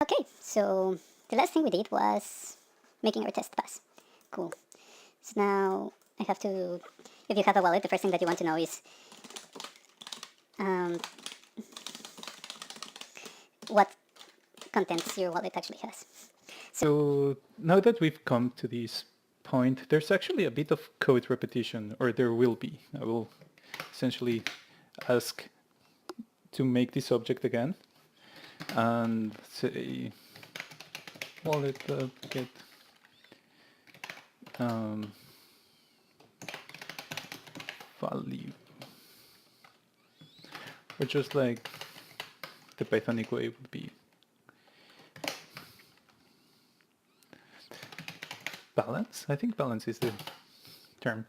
Okay, so the last thing we did was making our test pass. Cool. So now I have to, if you have a wallet, the first thing that you want to know is um, what contents your wallet actually has. So now that we've come to this point, there's actually a bit of code repetition, or there will be. I will essentially ask to make this object again and say wallet get value, or just like the Pythonic way would be balance. I think balance is the term.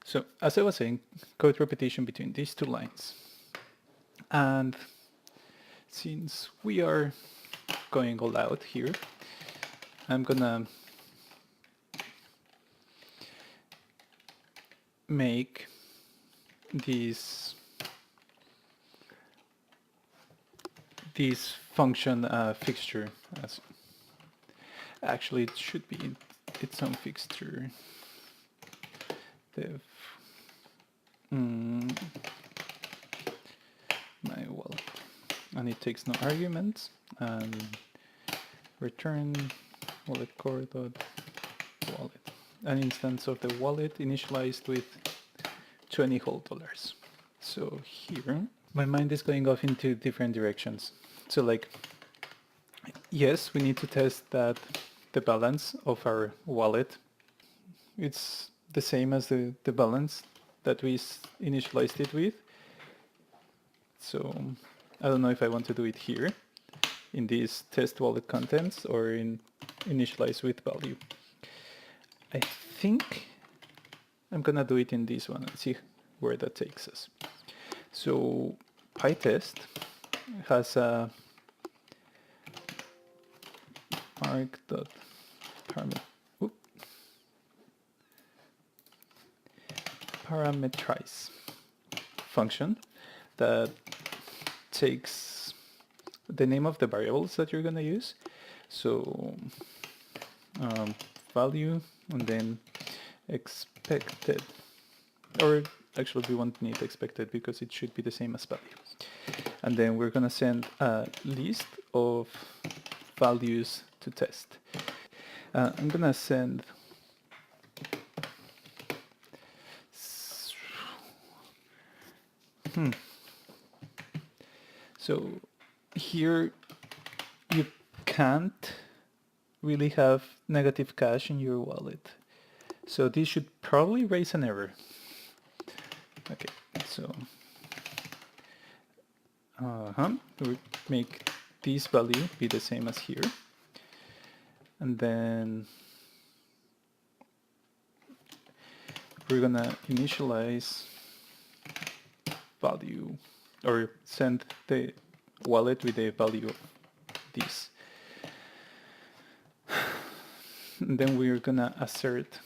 So as I was saying, code repetition between these two lines. And since we are going all out here, I'm gonna make this function fixture. As actually it should be its own fixture. Def my wallet, and it takes no arguments, and return wallet core dot wallet, an instance of the wallet initialized with $20 whole. So here my mind is going off into different directions. So like, yes, we need to test that the balance of our wallet, it's the same as the balance that we initialized it with. So I don't know if I want to do it here in these test wallet contents or in initialize with value. I think I'm gonna do it in this one and see where that takes us. So PyTest has a parameterize function that takes the name of the variables that you're going to use. So value and then expected, or actually we won't need expected because it should be the same as value. And then we're going to send a list of values to test. I'm going to send So here you can't really have negative cash in your wallet. So this should probably raise an error. Okay, so we make this value be the same as here. And then we're gonna initialize value, or send the wallet with the value of this. And then we're gonna assert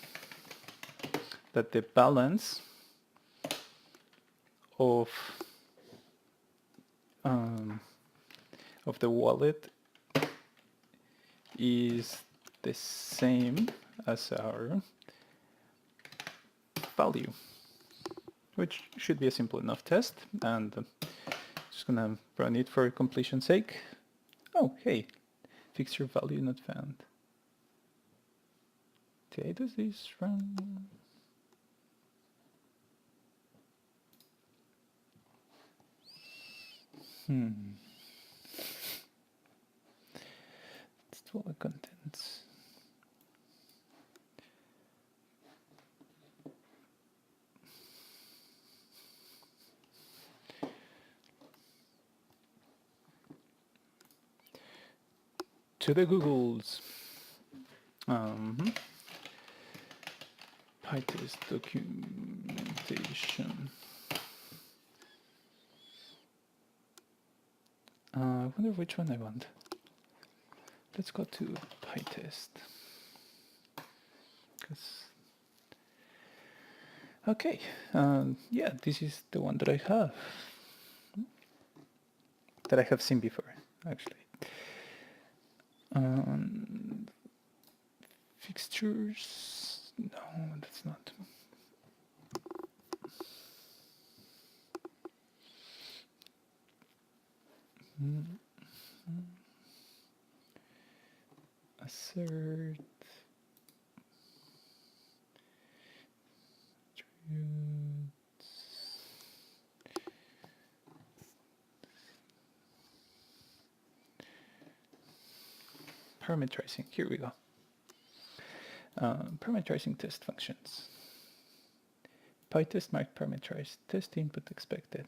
that the balance of the wallet is the same as our value, which should be a simple enough test, and just gonna run it for completion's sake. Oh, hey, fixture value not found. Okay, does this run? It's all the contents. To the Googles. PyTest documentation. I wonder which one I want. Let's go to PyTest. Okay, yeah, this is the one that I have seen before, actually. Fixtures, no, that's not. Assert. Parameterizing, here we go. Parameterizing test functions. PyTest marked parameterized, test input expected.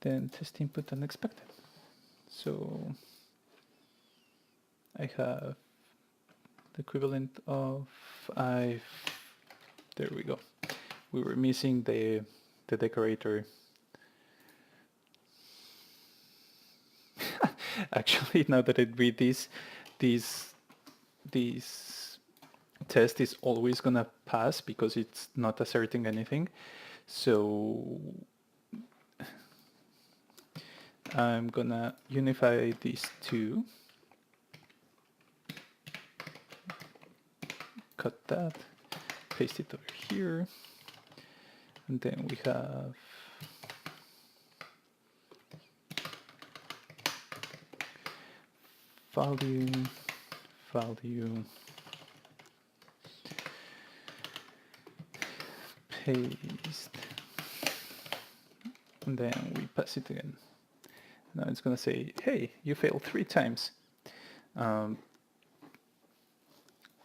Then test input unexpected. So I have the equivalent of there we go. We were missing the decorator. Actually, now that I read this test is always gonna pass because it's not asserting anything. So I'm gonna unify these two. Cut that, paste it over here, and then we have value, paste, and then we pass it again. Now it's gonna say, hey, you failed 3 times.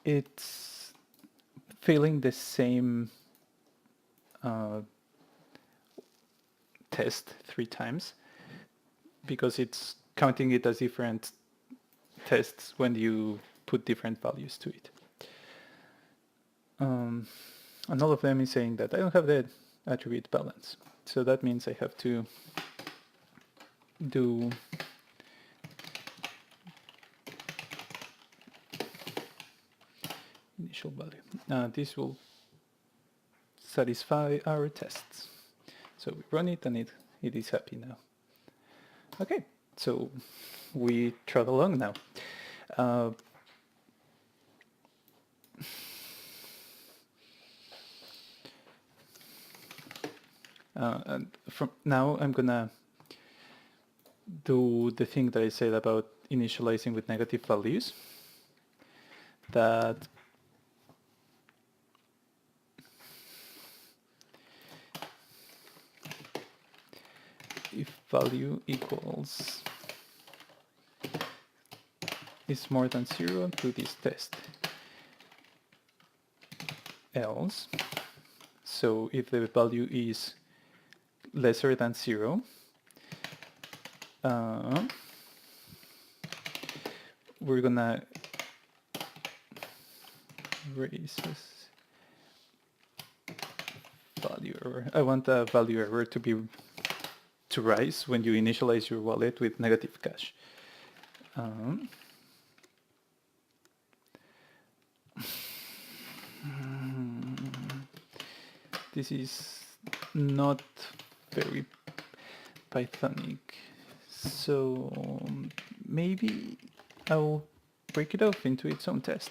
It's failing the same test 3 times because it's counting it as different tests when you put different values to it. And all of them is saying that I don't have the attribute balance. So that means I have to do initial value. This will satisfy our tests. So we run it and it is happy now. Okay, so we trot along now. And from now I'm gonna do the thing that I said about initializing with negative values. That if value equals is more than 0, do this test. Else, so if the value is lesser than 0, we're gonna raise this value error. I want a value error to rise when you initialize your wallet with negative cash. This is not very Pythonic, so maybe I'll break it off into its own test.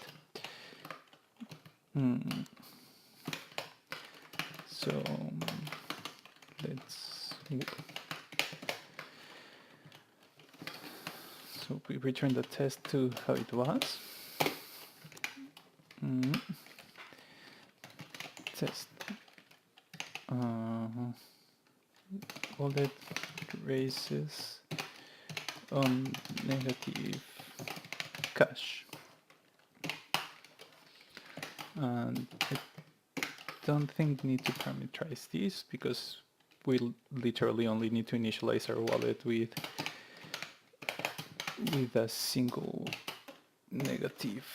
So let's so we return the test to how it was. Test wallet raises on negative cash, and I don't think we need to parameterize this because we literally only need to initialize our wallet with a single negative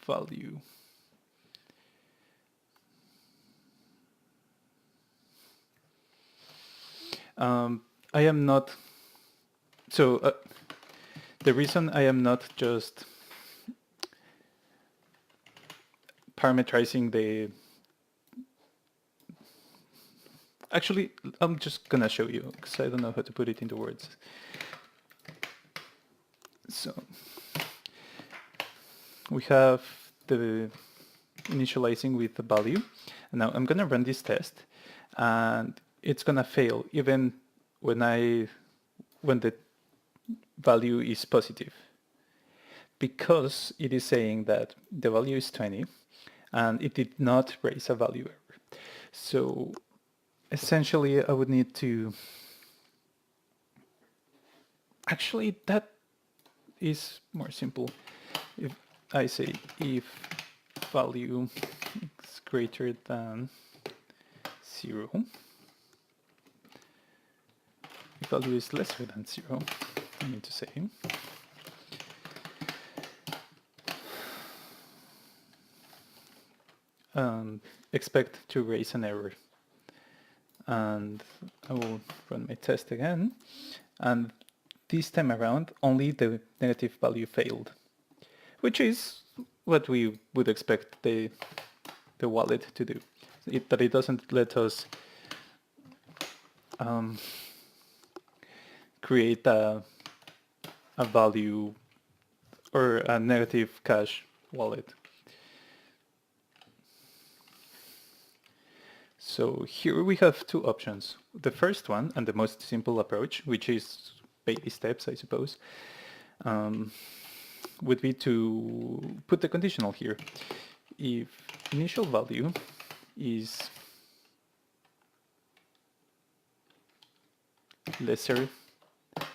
value. I am not, so the reason I am not just parameterizing Actually, I'm just gonna show you because I don't know how to put it into words. So we have the initializing with the value. And now I'm gonna run this test, and it's gonna fail even when the value is positive, because it is saying that the value is 20 and it did not raise a value error. So essentially I would need to, actually that is more simple. If I say if value is greater than 0, if value is lesser than 0, I mean to say, expect to raise an error. And I will run my test again, and this time around only the negative value failed, which is what we would expect the wallet to do. That it doesn't let us create a value or a negative cash wallet. So here we have two options. The first one, and the most simple approach, which is baby steps, I suppose, would be to put the conditional here. If initial value is lesser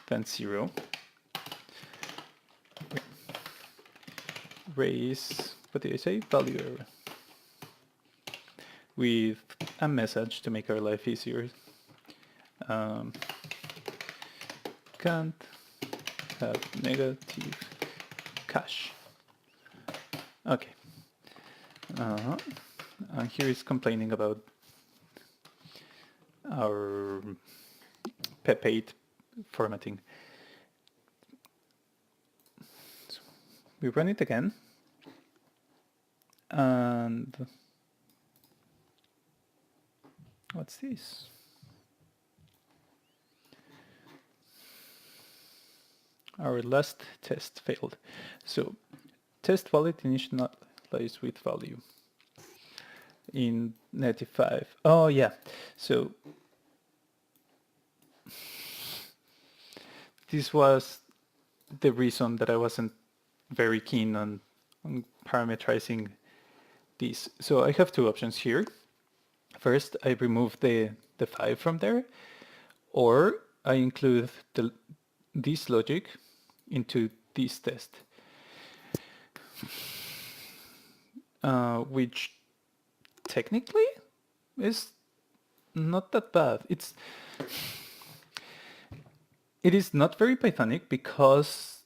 than 0, raise, what did I say? Value error. With a message to make our life easier. Can't have negative cash. Okay. And here is complaining about our PEP8 formatting. So we run it again, and what's this? Our last test failed. So test wallet initialize with value in negative 5. Oh yeah, so this was the reason that I wasn't very keen on parameterizing this. So I have two options here. First, I remove the 5 from there, or I include this logic into this test, which technically is not that bad. It is not very Pythonic because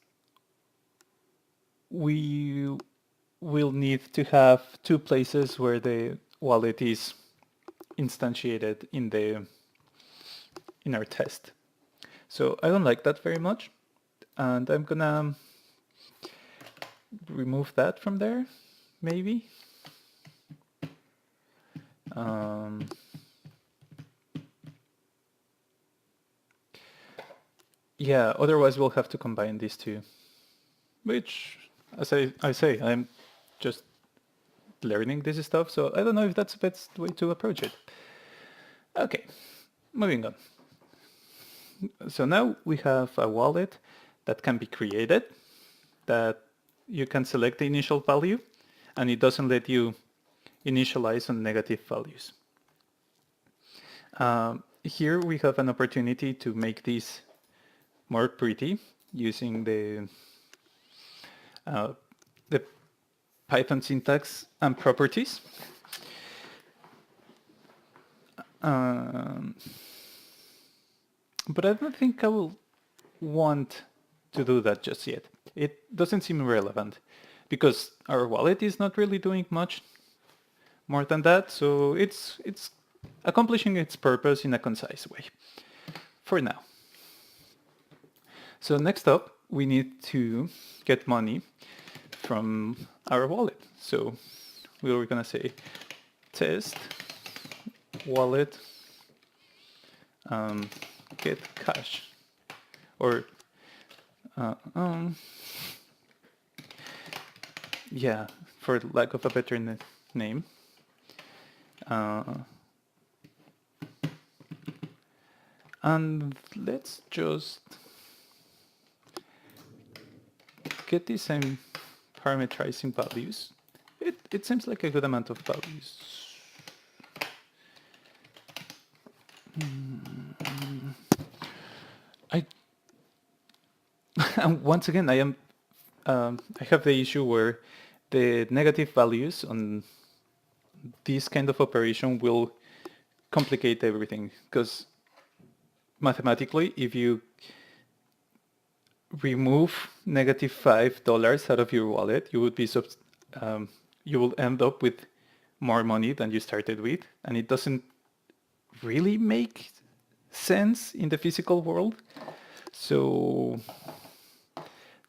we will need to have two places where the wallet is instantiated in our test. So I don't like that very much, and I'm gonna remove that from there, maybe. Yeah, otherwise we'll have to combine these two, which, as I say, I'm just learning this stuff, so I don't know if that's the best way to approach it. Okay, moving on. So now we have a wallet that can be created, that you can select the initial value, and it doesn't let you initialize on negative values. Here we have an opportunity to make this more pretty using the Python syntax and properties. But I don't think I will want to do that just yet. It doesn't seem relevant because our wallet is not really doing much more than that, so it's accomplishing its purpose in a concise way for now. So next up, we need to get money from our wallet. So we were gonna say test wallet get cash, or yeah, for lack of a better name. And let's just get the same parameterizing values. It seems like a good amount of values. I and once again I have the issue where the negative values on this kind of operation will complicate everything, because mathematically, if you remove negative $5 out of your wallet, you would be you will end up with more money than you started with, and it doesn't really make sense in the physical world. So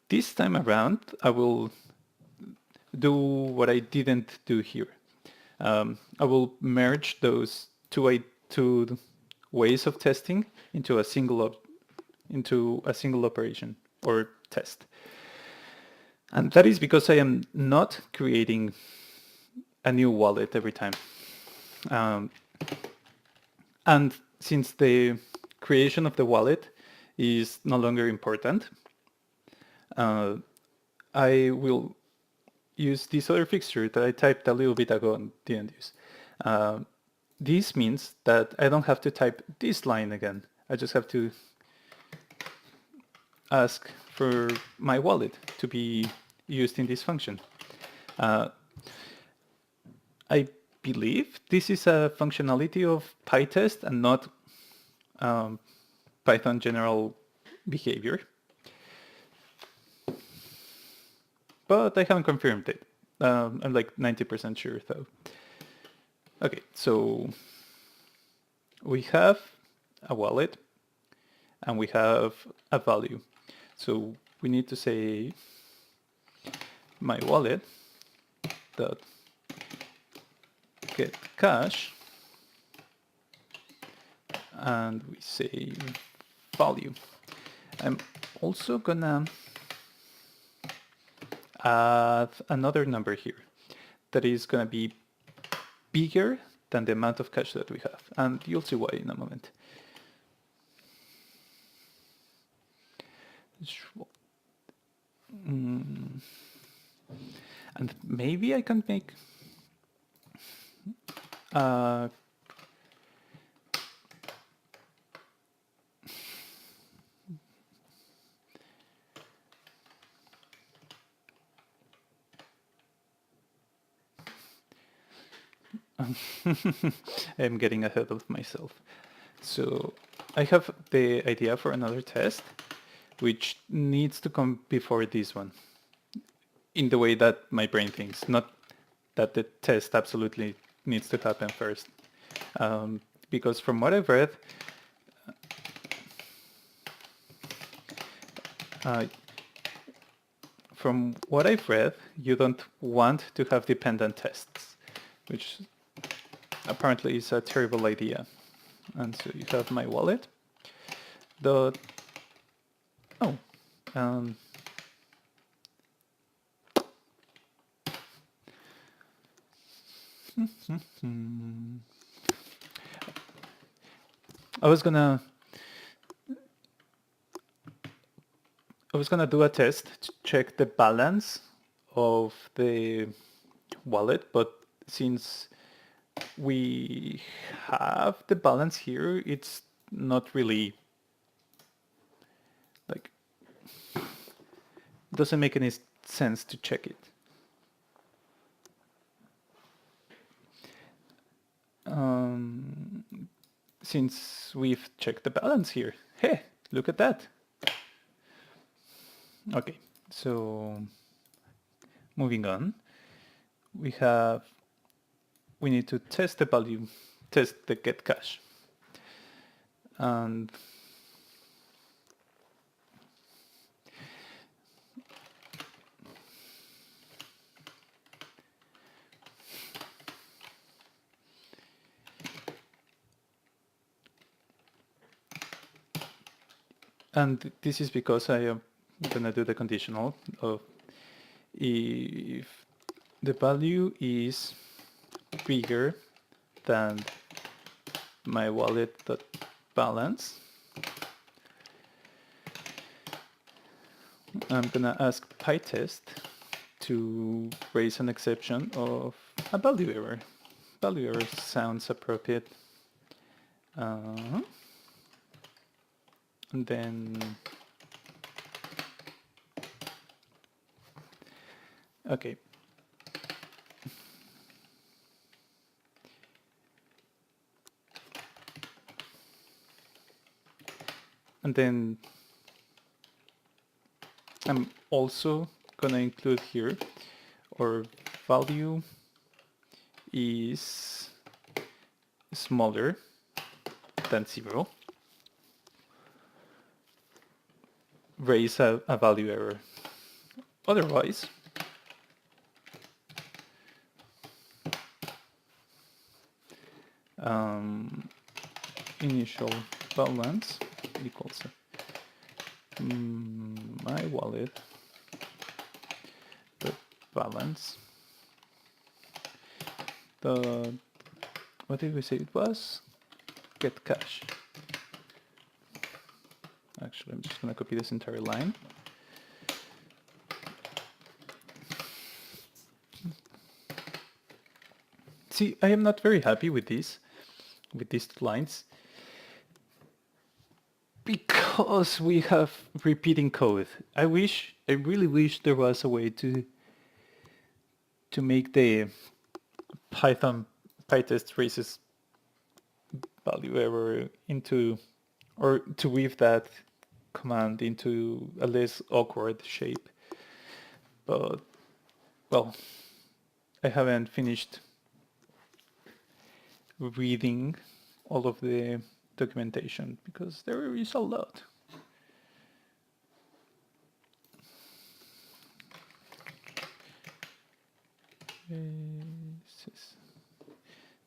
this time around, I will do what I didn't do here. I will merge those two ways of testing into a single operation or test. And that is because I am not creating a new wallet every time. And since the creation of the wallet is no longer important, I will use this other fixture that I typed a little bit ago and didn't use. This means that I don't have to type this line again. I just have to ask for my wallet to be used in this function. I believe this is a functionality of PyTest and not Python general behavior. But I haven't confirmed it. I'm like 90% sure though. Okay, so we have a wallet and we have a value. So we need to say my wallet dot get cash, and we say value. I'm also gonna add another number here that is gonna be bigger than the amount of cash that we have, and you'll see why in a moment. And maybe I can make I'm getting ahead of myself. So I have the idea for another test, which needs to come before this one, in the way that my brain thinks, not that the test absolutely needs to happen first. Because from what I've read, you don't want to have dependent tests, which apparently is a terrible idea. And so you have my wallet. I was gonna do a test to check the balance of the wallet, but since we have the balance here, it's not really, like, doesn't make any sense to check it. Since we've checked the balance here. Hey, look at that. Okay, so moving on, we need to test the value, test the get cash. And And this is because I am gonna do the conditional of if the value is bigger than my wallet balance, I'm gonna ask PyTest to raise an exception of a value error. Value error sounds appropriate. And then, okay. And then I'm also gonna include here our value is smaller than 0. Raise a value error. Otherwise, initial balance equals my wallet the balance the what did we say it was? Get cash. Actually, I'm just gonna copy this entire line. See, I am not very happy with these lines because we have repeating code. I really wish there was a way to make the Python PyTest raises value error into, or to weave that command into a less awkward shape. But, well, I haven't finished reading all of the documentation because there is a lot.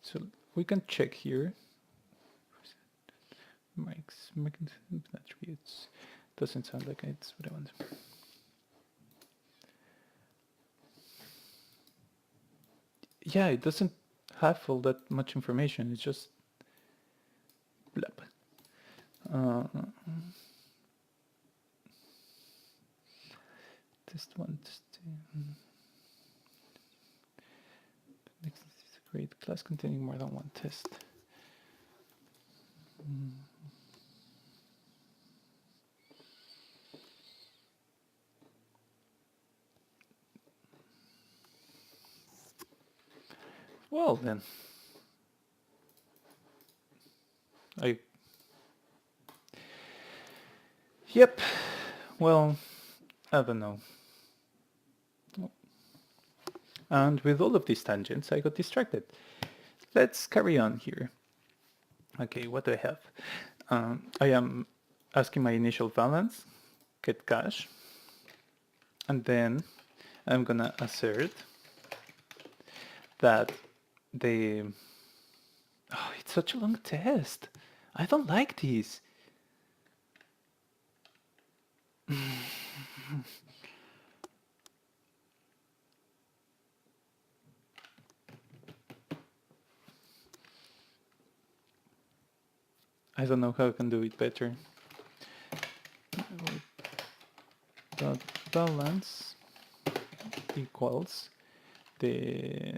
So we can check here. Mike's attributes doesn't sound like it's what I want. Yeah, it doesn't have all that much information. It's just blab. Test one, test two. Next is a great class containing more than one test. Well then, yep, well, I don't know. And with all of these tangents, I got distracted. Let's carry on here. Okay, what do I have? I am asking my initial balance, get cash, and then I'm gonna assert that the... Oh, it's such a long test. I don't like these. I don't know how I can do it better. Dot balance equals the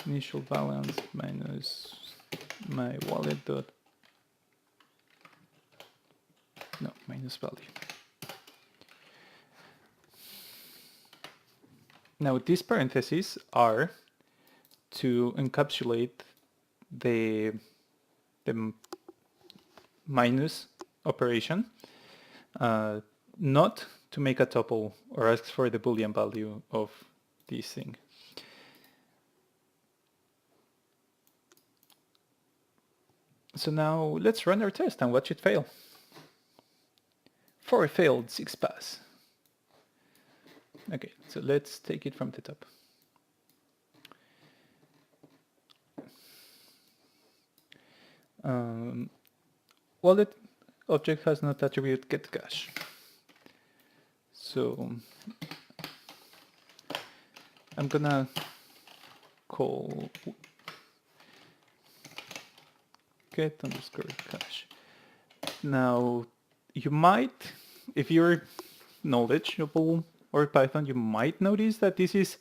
initial balance minus my wallet dot minus value. Now these parentheses are to encapsulate the minus operation, not to make a tuple or ask for the Boolean value of this thing. So now let's run our test and watch it fail. 4 failed, 6 pass. Okay, so let's take it from the top. Wallet object has not attribute get cash. So I'm gonna call get underscore cash. Now you might, if you're knowledgeable or Python, you might notice that this is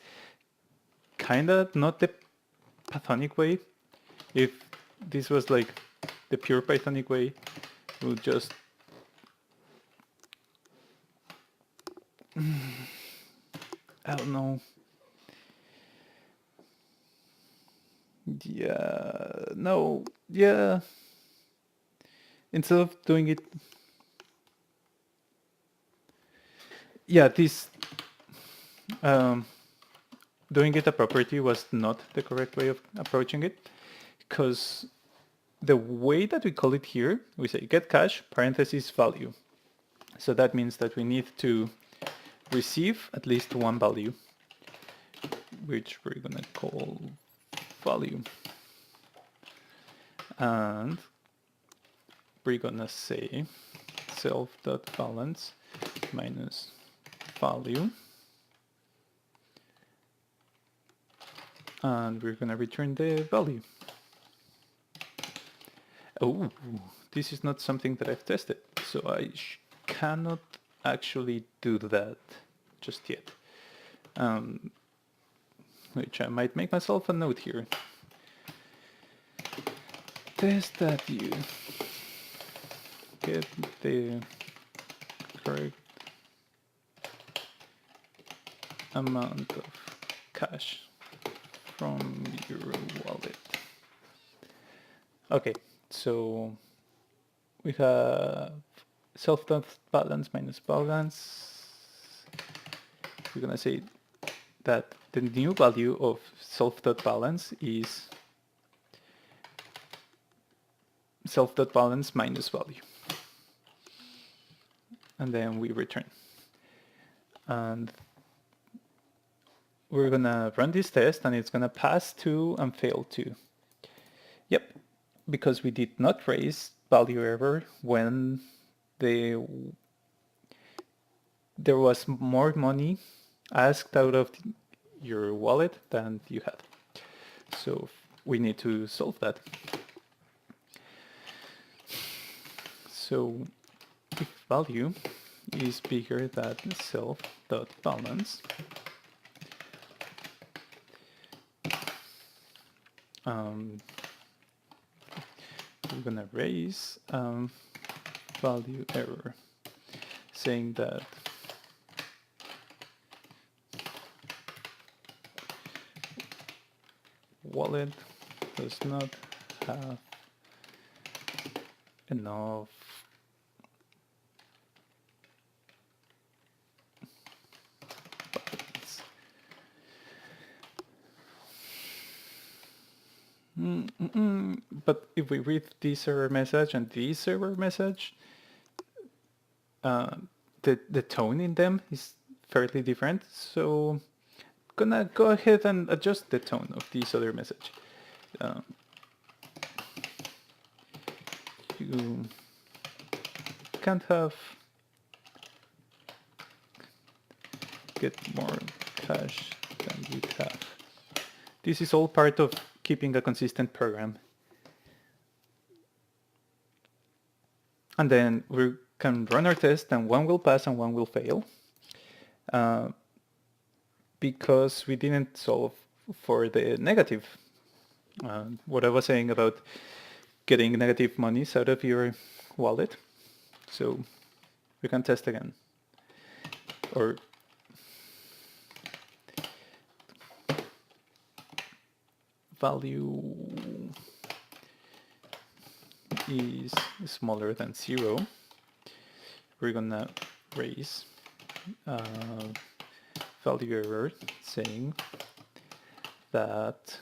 kinda not the Pythonic way. If this was like the pure Pythonic way, we'll just I don't know. Yeah, no, yeah. Instead of doing it, yeah, this doing it a property was not the correct way of approaching it, because the way that we call it here, we say get cash parentheses value. So that means that we need to receive at least one value, which we're gonna call value. And we're gonna say self.balance minus value. And we're gonna return the value. Oh, this is not something that I've tested, so I cannot actually do that just yet. Which I might make myself a note here. Test that you get the correct amount of cash from your wallet. Okay, so we have self.balance minus balance. We're gonna say that the new value of self.balance is self.balance minus value. And then we return. And we're gonna run this test and it's gonna pass 2 and fail 2. Yep, because we did not raise value error when there was more money asked out of your wallet than you had. So we need to solve that. So if value is bigger than self.balance, we're gonna raise value error, saying that wallet does not have enough buttons. But if we read this error message and this error message, the tone in them is fairly different. So I'm gonna go ahead and adjust the tone of this other message. You can't have get more cash than you have. This is all part of keeping a consistent program. And then we can run our test and one will pass and one will fail. Because we didn't solve for the negative. What I was saying about getting negative monies out of your wallet. So we can test again. Or value is smaller than 0. We're gonna raise value error saying that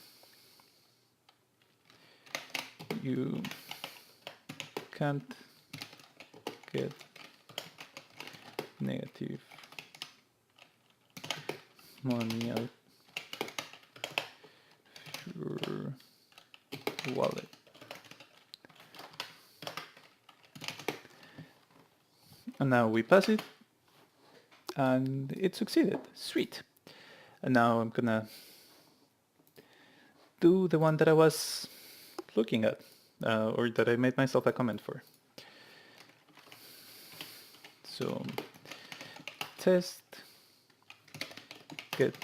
you can't get negative money out your wallet. And now we pass it, and it succeeded. Sweet. And now I'm gonna do the one that I was looking at, or that I made myself a comment for. So test get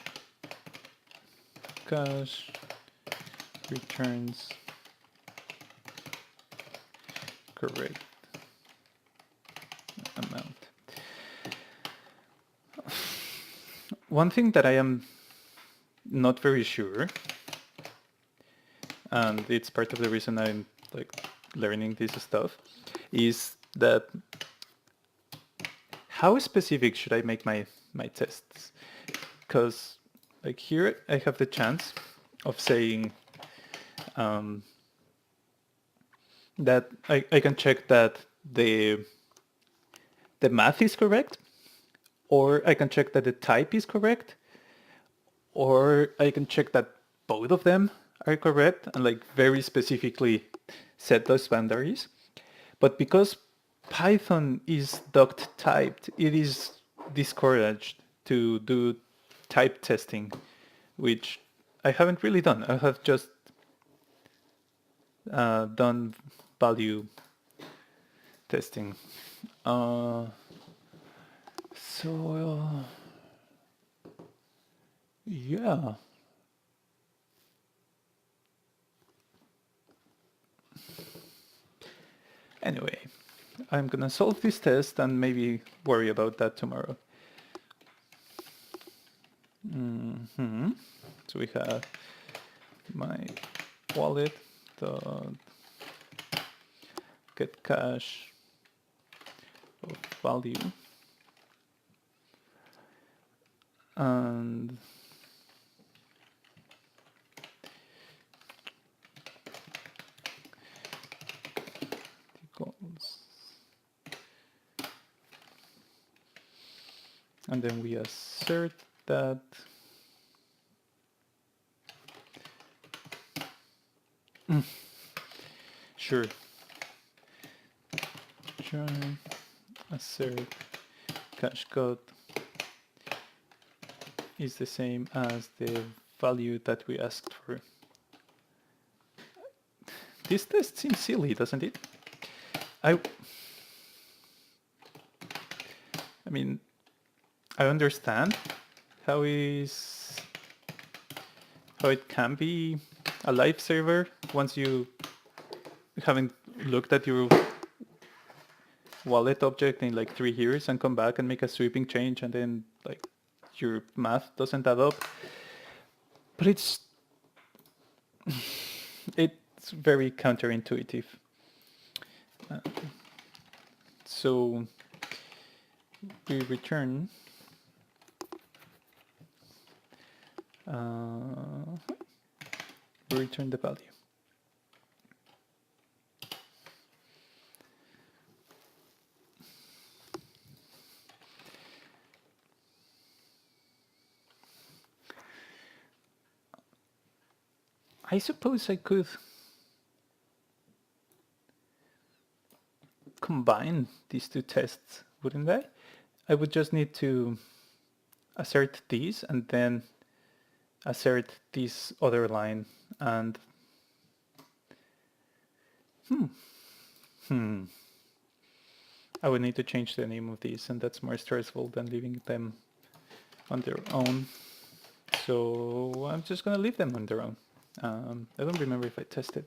cash returns correct amount. One thing that I am not very sure, and it's part of the reason I'm like learning this stuff, is that how specific should I make my tests? Because like here I have the chance of saying that I can check that the math is correct, or I can check that the type is correct, or I can check that both of them are correct and like very specifically set those boundaries. But because Python is duct typed, it is discouraged to do type testing, which I haven't really done. I have just done value testing. Yeah. Anyway, I'm gonna solve this test and maybe worry about that tomorrow. So we have my wallet dot get cash of value, and equals, and then we assert that sure, join assert cash code is the same as the value that we asked for. This test seems silly, doesn't it? I mean, I understand how it can be a live server once you haven't looked at your wallet object in like 3 years and come back and make a sweeping change and then like your math doesn't add up. But it's very counterintuitive. So we return the value. I suppose I could combine these two tests, wouldn't I? I would just need to assert these and then assert this other line and I would need to change the name of these, and that's more stressful than leaving them on their own. So I'm just gonna leave them on their own. I don't remember if I tested.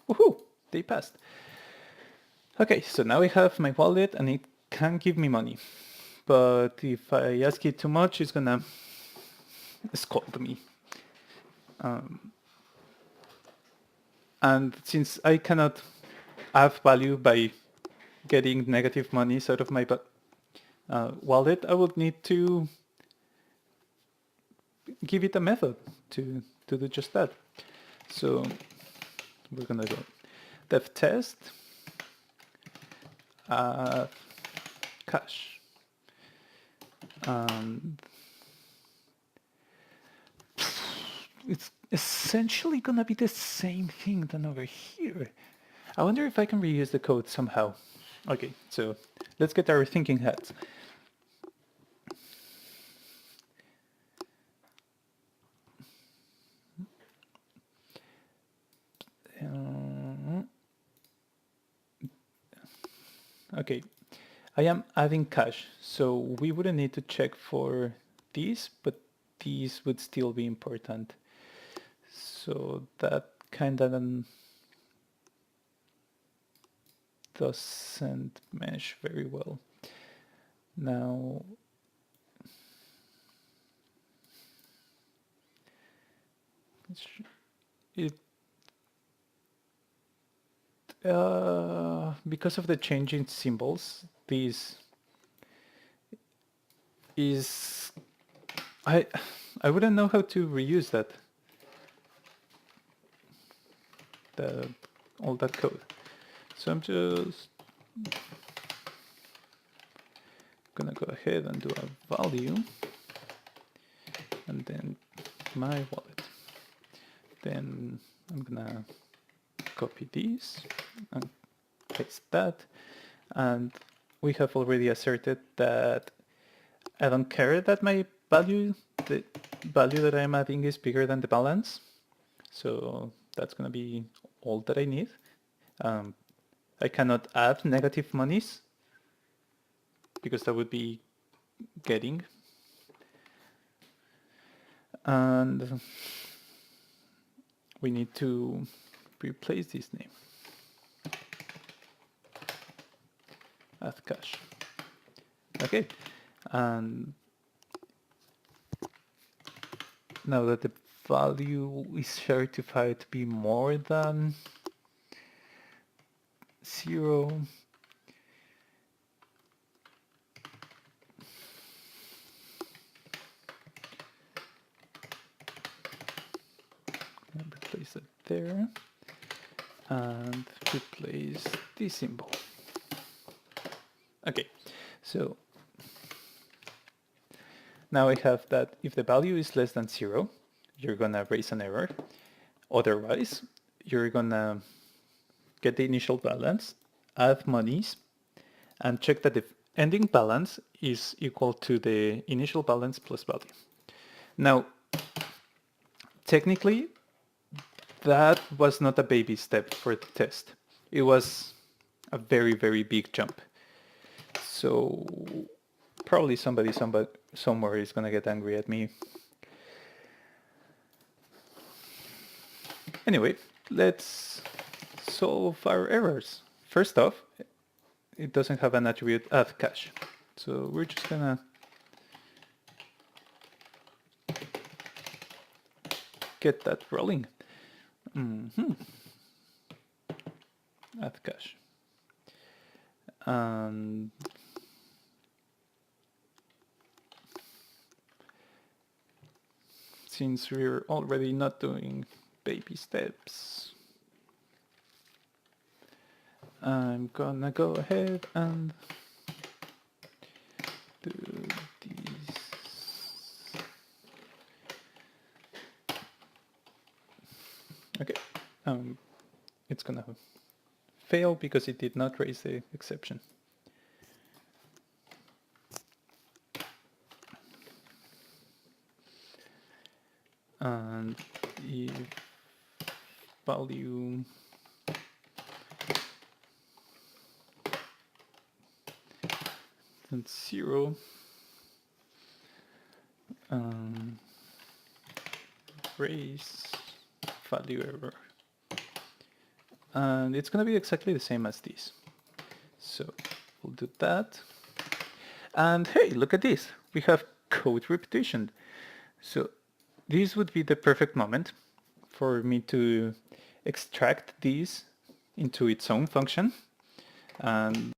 Woohoo! They passed. Okay, so now I have my wallet and it can give me money. But if I ask it too much, it's gonna scold me. And since I cannot add value by getting negative monies out of my wallet, I would need to give it a method to do just that. So we're gonna go def test cash, and it's essentially gonna be the same thing than over here. I wonder if I can reuse the code somehow. Okay, so let's get our thinking hats. Okay, I am adding cache, so we wouldn't need to check for these, but these would still be important. So that kind of doesn't mesh very well. Now, it because of the changing symbols, this is I wouldn't know how to reuse that all that code. So I'm just gonna go ahead and do a value and then my wallet. Then I'm gonna copy this and paste that, and we have already asserted that I don't care that my value, the value that I'm adding is bigger than the balance. So that's gonna be all that I need. I cannot add negative monies because that would be getting. And we need to replace this name. Add cache. Okay, and now that the value is certified to be more than 0, replace it there and replace this symbol. Okay, so now I have that if the value is less than 0, you're gonna raise an error. Otherwise, you're gonna get the initial balance, add monies, and check that the ending balance is equal to the initial balance plus value. Now, technically, that was not a baby step for the test. It was a very, very big jump. So probably somebody somewhere is gonna get angry at me. Anyway, let's solve our errors. First off, it doesn't have an attribute add cache. So we're just gonna get that rolling. Add cache. And since we're already not doing baby steps, I'm gonna go ahead and do these. Okay, it's gonna fail because it did not raise the exception. And if value and 0, raise value error, and it's going to be exactly the same as this. So we'll do that, and hey, look at this, we have code repetition. So this would be the perfect moment for me to extract this into its own function and